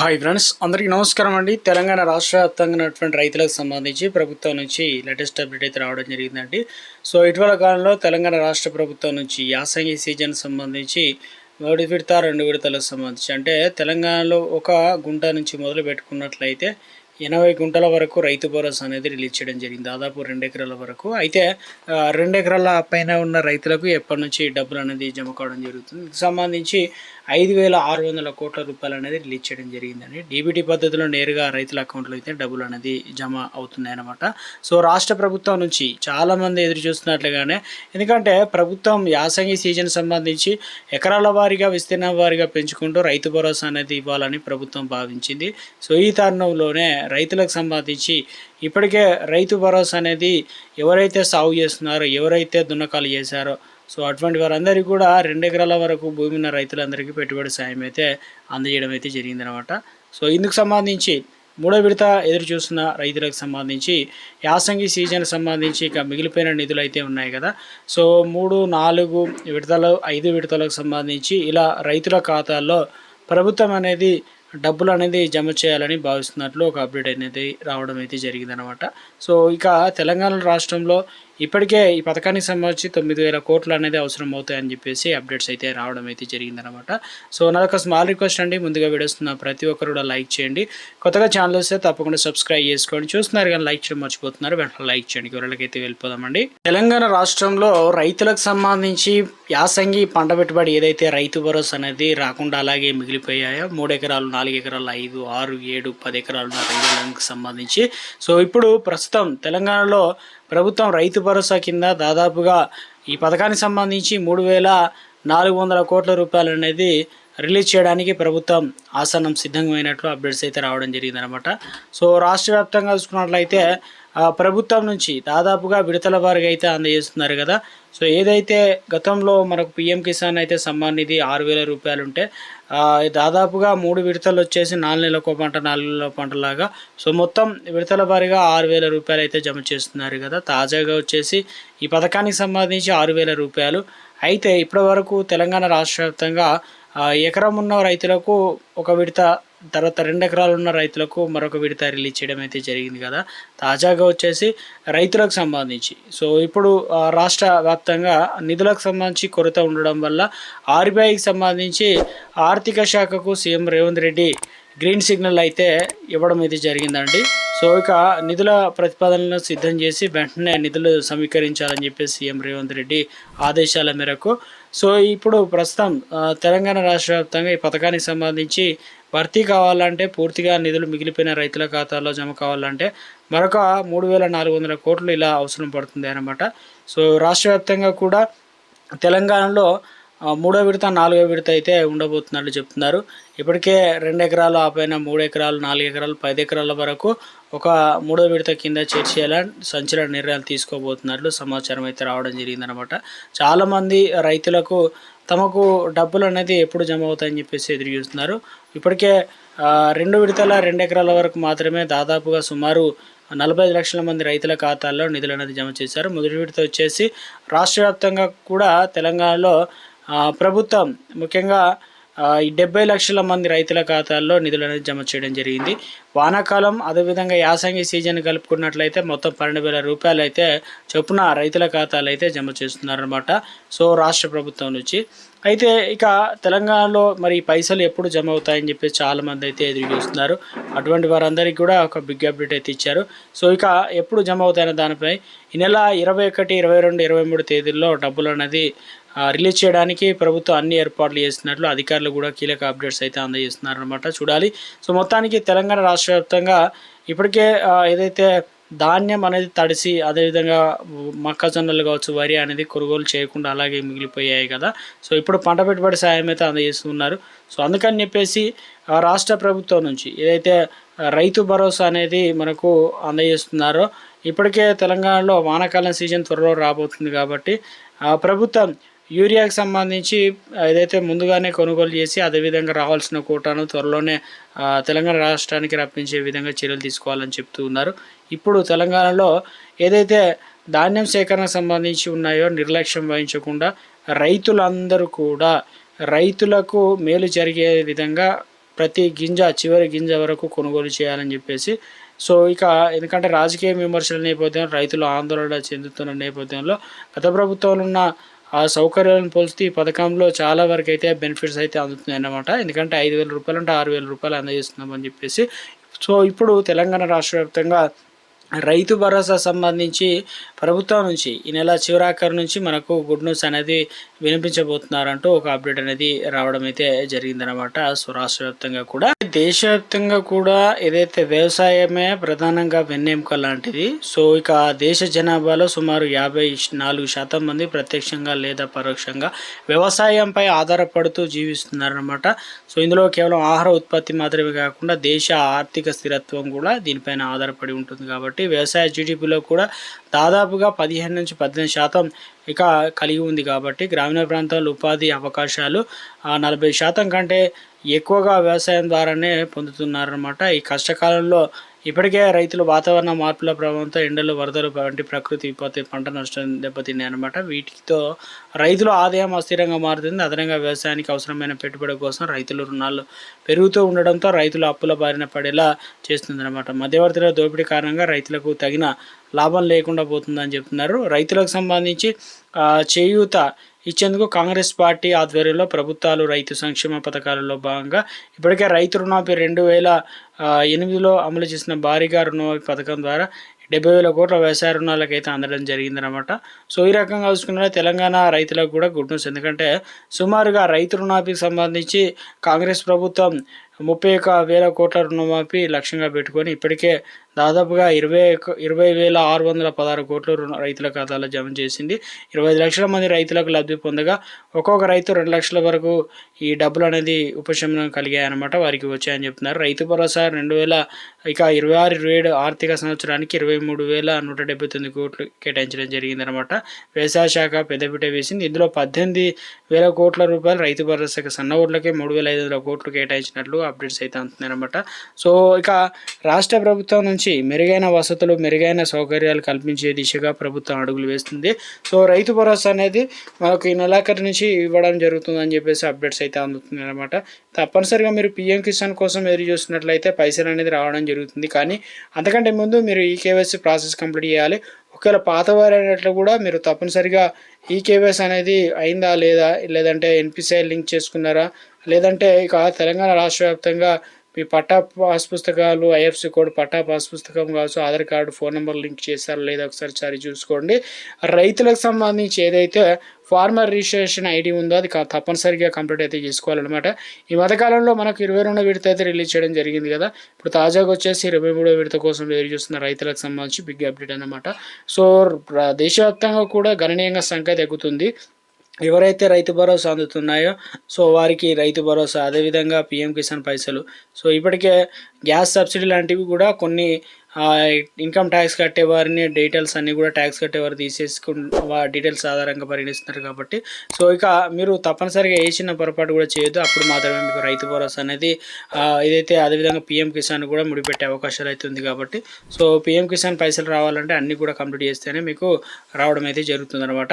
Hi friends, అందరికీ నమస్కారం అండి. తెలంగాణ రాష్ట్ర వ్యాప్తంగా ఉన్నటువంటి రైతులకు సంబంధించి ప్రభుత్వం నుంచి లేటెస్ట్ అప్డేట్ అయితే రావడం జరిగిందండి. సో ఇటీవల కాలంలో తెలంగాణ రాష్ట్ర ప్రభుత్వం నుంచి యాసంగి సీజన్ సంబంధించి మొదటి విడత, రెండు విడతలకు సంబంధించి అంటే తెలంగాణలో ఒక గుంట నుంచి మొదలు పెట్టుకున్నట్లయితే 80 గుంటల వరకు రైతు భరోసా అనేది రిలీజ్ చేయడం జరిగింది. దాదాపు 2 ఎకరాల వరకు. అయితే 2 ఎకరాల పైన ఉన్న రైతులకు ఎప్పటి నుంచి డబ్బులు అనేది జమ కావడం జరుగుతుంది. దీనికి సంబంధించి 5,600 కోట్ల రూపాయలు అనేది రిలీజ్ చేయడం జరిగిందండి. డీబీటీ పద్ధతిలో నేరుగా రైతుల అకౌంట్లో అయితే డబ్బులు అనేది జమ అవుతున్నాయి అన్నమాట. సో రాష్ట్ర ప్రభుత్వం నుంచి చాలామంది ఎదురు చూస్తున్నట్లుగానే, ఎందుకంటే ప్రభుత్వం యాసంగి సీజన్ సంబంధించి ఎకరాల వారీగా, విస్తీర్ణం వారీగా పెంచుకుంటూ రైతు భరోసా అనేది ఇవ్వాలని ప్రభుత్వం భావించింది. సో ఈ తరుణంలోనే రైతులకు సంబంధించి ఇప్పటికే రైతు భరోసా అనేది ఎవరైతే సాగు చేస్తున్నారో, ఎవరైతే దున్నకాలు చేశారో, సో అటువంటి వారందరికీ కూడా 2 ఎకరాల వరకు భూమి ఉన్న రైతులందరికీ పెట్టుబడి సాయం అయితే అందజేయడం అయితే జరిగిందనమాట. సో ఇందుకు సంబంధించి మూడో విడత ఎదురు చూస్తున్న రైతులకు సంబంధించి యాసంగి సీజన్ సంబంధించి ఇక మిగిలిపోయిన నిధులు అయితే ఉన్నాయి కదా. సో 3, 4 విడతలు, 5 విడతలకు సంబంధించి ఇలా రైతుల ఖాతాల్లో ప్రభుత్వం అనేది డబ్బులు అనేది జమ చేయాలని భావిస్తున్నట్లు ఒక అప్డేట్ అనేది రావడం అయితే జరిగిందనమాట. సో ఇక తెలంగాణ రాష్ట్రంలో ఇప్పటికే ఈ పథకానికి సంబంధించి 9,000 కోట్లు అనేది అవసరం అవుతాయని చెప్పేసి అప్డేట్స్ అయితే రావడం అయితే జరిగిందనమాట. సో నాదొక స్మాల్ రిక్వెస్ట్ అండి, ముందుగా వీడియోస్ ప్రతి ఒక్కరు కూడా లైక్ చేయండి. కొత్తగా ఛానల్ వస్తే తప్పకుండా సబ్స్క్రైబ్ చేసుకోండి. చూస్తున్నారు కానీ లైక్ చేయడం మర్చిపోతున్నారు, వెంటనే లైక్ చేయండి. వివరాలకైతే వెళ్ళిపోదామండి. తెలంగాణ రాష్ట్రంలో రైతులకు సంబంధించి యాసంగి పంట పెట్టుబడి ఏదైతే రైతు భరోసా అనేది రాకుండా అలాగే మిగిలిపోయాయో 3 ఎకరాలు, 4 ఎకరాలు, 5, 6, 7, 10 ఎకరాలు ఉన్న రైతులకు సంబంధించి సో ఇప్పుడు ప్రస్తుతం తెలంగాణలో ప్రభుత్వం రైతు భరోసా కింద దాదాపుగా ఈ పథకానికి సంబంధించి 3,400 కోట్ల రూపాయలు అనేది రిలీజ్ చేయడానికి ప్రభుత్వం ఆసనం సిద్ధమైనట్లు అప్డేట్స్ అయితే రావడం జరిగిందనమాట. సో రాష్ట్ర వ్యాప్తంగా చూసుకున్నట్లయితే ప్రభుత్వం నుంచి దాదాపుగా విడతల వారిగా అయితే అందజేస్తున్నారు కదా. సో ఏదైతే గతంలో మనకు పిఎం కిసాన్ అయితే సమ్మాన్ నిధి 6,000 రూపాయలు ఉంటే దాదాపుగా 3 విడతలు వచ్చేసి 4 నెలలకు పంట, 4 నెలల పంటలాగా సో మొత్తం విడతల వారిగా 6,000 రూపాయలు అయితే జమ చేస్తున్నారు కదా. తాజాగా వచ్చేసి ఈ పథకానికి సంబంధించి 6,000 రూపాయలు. అయితే ఇప్పటి వరకు తెలంగాణ రాష్ట్ర వ్యాప్తంగా ఎకరం ఉన్న రైతులకు ఒక విడత, తర్వాత 2 ఎకరాలు ఉన్న రైతులకు మరొక విడత రిలీజ్ చేయడం అయితే జరిగింది కదా. తాజాగా వచ్చేసి రైతులకు సంబంధించి సో ఇప్పుడు రాష్ట్ర వ్యాప్తంగా నిధులకు సంబంధించి కొరత ఉండడం వల్ల ఆర్బీఐకి సంబంధించి ఆర్థిక శాఖకు CM Revanth Reddy green signal అయితే ఇవ్వడం అయితే జరిగిందండి. సో ఇక నిధుల ప్రతిపాదనలను సిద్ధం చేసి వెంటనే నిధులు సమీకరించాలని చెప్పేసి సీఎం రేవంత్ రెడ్డి ఆదేశాల మేరకు సో ఇప్పుడు ప్రస్తుతం తెలంగాణ రాష్ట్ర వ్యాప్తంగా ఈ పథకానికి సంబంధించి భర్తీ కావాలంటే, పూర్తిగా నిధులు మిగిలిపోయిన రైతుల ఖాతాల్లో జమ కావాలంటే మరొక 3,400 కోట్లు ఇలా అవసరం పడుతుంది అన్నమాట. సో రాష్ట్ర వ్యాప్తంగా కూడా తెలంగాణలో మూడో విడత, 4వ విడత అయితే ఉండబోతున్నట్లు చెప్తున్నారు. ఇప్పటికే 2 ఎకరాలు, ఆ పైన 3 ఎకరాలు, 4 ఎకరాలు, 10 ఎకరాల వరకు ఒక మూడో విడత కింద చేర్చేయాలని సంచలన నిర్ణయాలు తీసుకోబోతున్నట్లు సమాచారం అయితే రావడం జరిగిందనమాట. చాలామంది రైతులకు తమకు డబ్బులు అనేది ఎప్పుడు జమ అవుతాయని చెప్పేసి ఎదురు చూస్తున్నారు. ఇప్పటికే 2 విడతల 2 ఎకరాల వరకు మాత్రమే దాదాపుగా సుమారు 45 లక్షల మంది రైతుల ఖాతాల్లో నిధులు అనేది జమ చేశారు. మొదటి విడత వచ్చేసి రాష్ట్ర వ్యాప్తంగా కూడా తెలంగాణలో ప్రభుత్వం ముఖ్యంగా ఈ 70 లక్షల మంది రైతుల ఖాతాల్లో నిధులు అనేది జమ చేయడం జరిగింది. వానాకాలం అదేవిధంగా యాసంగి సీజన్ కలుపుకున్నట్లయితే మొత్తం 12,000 రూపాయలు అయితే చొప్పున రైతుల ఖాతాలు అయితే జమ చేస్తున్నారన్నమాట. సో రాష్ట్ర ప్రభుత్వం నుంచి అయితే ఇక తెలంగాణలో మరి పైసలు ఎప్పుడు జమ అవుతాయని చెప్పేసి చాలామంది అయితే ఎదురు చూస్తున్నారు. అటువంటి వారందరికీ కూడా ఒక బిగ్ అప్డేట్ అయితే ఇచ్చారు. సో ఇక ఎప్పుడు జమ అవుతాయనే దానిపై ఈ నెల 21, 22, 23 తేదీల్లో డబ్బులు అనేది రిలీజ్ చేయడానికి ప్రభుత్వం అన్ని ఏర్పాట్లు చేస్తున్నట్లు అధికారులు కూడా కీలక అప్డేట్స్ అయితే అందజేస్తున్నారన్నమాట. చూడాలి. సో మొత్తానికి తెలంగాణ రాష్ట్ర వ్యాప్తంగా ఇప్పటికే ఏదైతే ధాన్యం అనేది తడిసి, అదేవిధంగా మొక్కజొన్నలు కావచ్చు, వరి అనేది కొనుగోలు చేయకుండా అలాగే మిగిలిపోయాయి కదా. సో ఇప్పుడు పంట పెట్టుబడి సాయం అయితే అందజేస్తున్నారు. సో అందుకని చెప్పేసి రాష్ట్ర ప్రభుత్వం నుంచి ఏదైతే రైతు భరోసా అనేది మనకు అందజేస్తున్నారో, ఇప్పటికే తెలంగాణలో వానాకాలం సీజన్ త్వరలో రాబోతుంది కాబట్టి ప్రభుత్వం యూరియాకి సంబంధించి ఏదైతే ముందుగానే కొనుగోలు చేసి అదేవిధంగా రావాల్సిన కోటాను త్వరలోనే తెలంగాణ రాష్ట్రానికి రప్పించే విధంగా చర్యలు తీసుకోవాలని చెప్తూ ఉన్నారు. ఇప్పుడు తెలంగాణలో ఏదైతే ధాన్యం సేకరణకు సంబంధించి ఉన్నాయో నిర్లక్ష్యం వహించకుండా రైతులందరూ కూడా రైతులకు మేలు జరిగే విధంగా ప్రతి గింజ చివరి గింజ వరకు కొనుగోలు చేయాలని చెప్పేసి. సో ఇక ఎందుకంటే రాజకీయ విమర్శల నేపథ్యంలో రైతులు ఆందోళన చెందుతున్న నేపథ్యంలో గత ప్రభుత్వంలో ఉన్న ఆ సౌకర్యాలను పోలిస్తే ఈ పథకంలో చాలా వరకు అయితే బెనిఫిట్స్ అయితే అందుతున్నాయి అన్నమాట. ఎందుకంటే 5,000 రూపాయలు అంటే 6,000 రూపాయలు అందజేస్తున్నామని చెప్పేసి. సో ఇప్పుడు తెలంగాణ రాష్ట్ర వ్యాప్తంగా రైతు భరోసా సంబంధించి ప్రభుత్వం నుంచి ఈ నెల చివరాఖరు నుంచి మనకు గుడ్ న్యూస్ అనేది వినిపించబోతున్నారంటూ ఒక అప్డేట్ అనేది రావడం అయితే జరిగిందనమాట. సో రాష్ట్ర వ్యాప్తంగా కూడా దేశవ్యాప్తంగా కూడా ఏదైతే వ్యవసాయమే ప్రధానంగా వెన్నెముక లాంటిది. సో ఇక దేశ జనాభాలో సుమారు 54% మంది ప్రత్యక్షంగా లేదా పరోక్షంగా వ్యవసాయంపై ఆధారపడుతూ జీవిస్తున్నారనమాట. సో ఇందులో కేవలం ఆహార ఉత్పత్తి మాత్రమే కాకుండా దేశ ఆర్థిక స్థిరత్వం కూడా దీనిపైన ఆధారపడి ఉంటుంది. కాబట్టి వ్యవసాయ జీడిపిలో కూడా దాదాపుగా 15 నుంచి 18% ఇక కలిగి ఉంది. కాబట్టి గ్రామీణ ప్రాంతాల్లో ఉపాధి అవకాశాలు 40% కంటే ఎక్కువగా వ్యవసాయం ద్వారానే పొందుతున్నారన్నమాట. ఈ కష్టకాలంలో ఇప్పటికే రైతులు వాతావరణ మార్పుల ప్రభావంతో ఎండలు, వరదలు వంటి ప్రకృతి విపత్తి, పంట నష్టం దెబ్బతిన్నాయన్నమాట. వీటితో రైతుల ఆదాయం అస్థిరంగా మారుతుంది. అదనంగా వ్యవసాయానికి అవసరమైన పెట్టుబడి కోసం రైతులు రుణాలు పెరుగుతూ ఉండడంతో రైతులు అప్పుల బారిన పడేలా చేస్తుందన్నమాట. మధ్యవర్తుల దోపిడీ కారణంగా రైతులకు తగిన లాభం లేకుండా పోతుందని చెప్తున్నారు. రైతులకు సంబంధించి చేయూత ఇచ్చేందుకు కాంగ్రెస్ పార్టీ ఆధ్వర్యంలో ప్రభుత్వాలు రైతు సంక్షేమ పథకాలలో భాగంగా ఇప్పటికే రైతు రుణమాఫీ 2008లో అమలు చేసిన భారీగా రుణమాఫీ పథకం ద్వారా 70,000 కోట్ల వ్యవసాయ రుణాలకు అయితే అందడం జరిగిందనమాట. సో ఈ రకంగా చూసుకున్న తెలంగాణ రైతులకు కూడా గుడ్ న్యూస్. ఎందుకంటే సుమారుగా రైతు రుణమాఫీకి సంబంధించి కాంగ్రెస్ ప్రభుత్వం 31,000 కోట్ల రుణమాఫీ లక్ష్యంగా పెట్టుకొని ఇప్పటికే దాదాపుగా 20,616 కోట్లు రైతుల ఖాతాలో జమ చేసింది. 25 లక్షల మంది రైతులకు లబ్ధి పొందగా ఒక్కొక్క రైతు 2 లక్షల వరకు ఈ డబ్బులు అనేది ఉపశమనం కలిగాయన్నమాట, వారికి వచ్చాయని చెప్తున్నారు. రైతు భరోసా 2026-27 ఆర్థిక సంవత్సరానికి 23,179 కోట్లు కేటాయించడం జరిగిందనమాట. వ్యవసాయ శాఖ పెద్దపీట వేసింది. ఇందులో 18,000 కోట్ల రూపాయలు రైతు భరోసాకి, సన్న ఓట్లకే 3,500 కోట్లు కేటాయించినట్లు అప్డేట్స్ అయితే అందుతున్నాయన్నమాట. సో ఇక రాష్ట్ర ప్రభుత్వం నుంచి మెరుగైన వసతులు, మెరుగైన సౌకర్యాలు కల్పించే దిశగా ప్రభుత్వం అడుగులు వేస్తుంది. సో రైతు భరోసా అనేది మనకు ఈ నెలాఖరు నుంచి ఇవ్వడం జరుగుతుందని చెప్పేసి అప్డేట్స్ అయితే అందుతున్నాయి అనమాట. తప్పనిసరిగా మీరు పిఎం కిసాన్ కోసం ఎదురు చూస్తున్నట్లయితే పైసలు అనేది రావడం జరుగుతుంది. కానీ అంతకంటే ముందు మీరు ఈ కేవైసీ ప్రాసెస్ కంప్లీట్ చేయాలి. ఒకవేళ పాతవారు అయినట్లు కూడా మీరు తప్పనిసరిగా ఈ కేవైసీ అనేది అయిందా లేదా, లేదంటే ఎన్పిసిఐ లింక్ చేసుకున్నారా, లేదంటే ఇక తెలంగాణ రాష్ట్ర వ్యాప్తంగా మీ పట్టా పాస్ పుస్తకాలు, ఐఎఫ్సి కోడ్, పట్టా పాస్ పుస్తకం కావచ్చు, Aadhaar card, phone number link చేస్తారా లేదా ఒకసారి చూసుకోండి. రైతులకు సంబంధించి ఏదైతే ఫార్మర్ రిజిస్ట్రేషన్ ఐడి ఉందో అది తప్పనిసరిగా కంప్లీట్ అయితే చేసుకోవాలన్నమాట. ఈ మధ్యకాలంలో మనకు 22వ విడత అయితే రిలీజ్ చేయడం జరిగింది కదా. ఇప్పుడు తాజాగా వచ్చేసి 23వ విడత కోసం ఎదురు చూస్తున్న రైతులకు సంబంధించి బిగ్ అప్డేట్ అన్నమాట. సో దేశవ్యాప్తంగా కూడా గణనీయంగా సంఖ్య తగ్గుతుంది. ఎవరైతే రైతు భరోసా అందుతున్నాయో సో వారికి రైతు భరోసా, అదేవిధంగా పిఎం కిసాన్ పైసలు, సో ఇప్పటికే గ్యాస్ సబ్సిడీ లాంటివి కూడా కొన్ని ఇన్కమ్ ట్యాక్స్ కట్టేవారిని డీటెయిల్స్ అన్నీ కూడా ట్యాక్స్ కట్టేవారు డీటెయిల్స్ ఆధారంగా పరిగణిస్తున్నారు. కాబట్టి సో ఇక మీరు తప్పనిసరిగా ఏ చిన్న పొరపాటు కూడా చేయొద్దు. అప్పుడు మాత్రమే మీకు రైతు భరోసా అనేది ఏదైతే అదేవిధంగా పిఎం కిసాన్ కూడా ముడిపెట్టే అవకాశాలు అయితే ఉంది. కాబట్టి సో పిఎం కిసాన్ పైసలు రావాలంటే అన్నీ కూడా కంప్లీట్ చేస్తేనే మీకు రావడం అయితే జరుగుతుంది అనమాట.